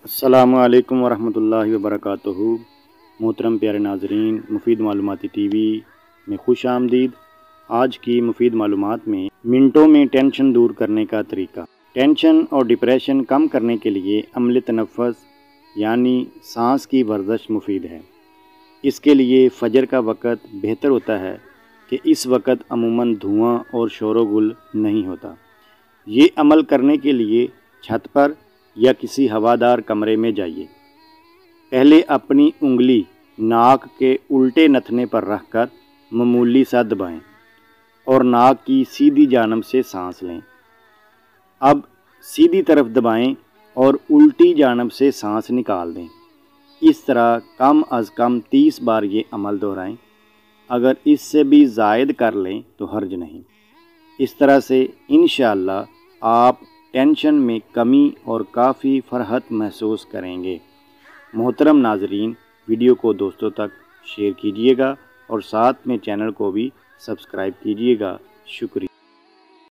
السلام علیکم ورحمۃ اللہ وبرکاتہ۔ محترم پیارے ناظرین، مفید معلوماتی ٹی وی میں خوش آمدید۔ آج کی مفید معلومات میں منٹوں میں ٹینشن دور کرنے کا طریقہ۔ ٹینشن اور ڈپریشن کم کرنے کے لیے عمل تنفس یعنی سانس کی ورزش مفید ہے۔ اس کے لیے فجر کا وقت بہتر ہوتا ہے کہ اس وقت عموماً دھواں اور شور و گل نہیں ہوتا۔ یہ عمل کرنے کے لیے چھت پر یا کسی ہوادار کمرے میں جائیے۔ پہلے اپنی انگلی ناک کے الٹے نتنے پر رکھ کر معمولی سا دبائیں اور ناک کی سیدھی جانب سے سانس لیں۔ اب سیدھی طرف دبائیں اور الٹی جانب سے سانس نکال دیں۔ اس طرح کم از کم 30 بار یہ عمل دہرائیں۔ اگر اس سے بھی زائد کر لیں تو حرج نہیں۔ اس طرح سے انشاءاللہ آپ ٹینشن میں کمی اور کافی فرحت محسوس کریں گے۔ محترم ناظرین، ویڈیو کو دوستوں تک شیئر کیجیے گا اور ساتھ میں چینل کو بھی سبسکرائب کیجیے گا۔ شکریہ۔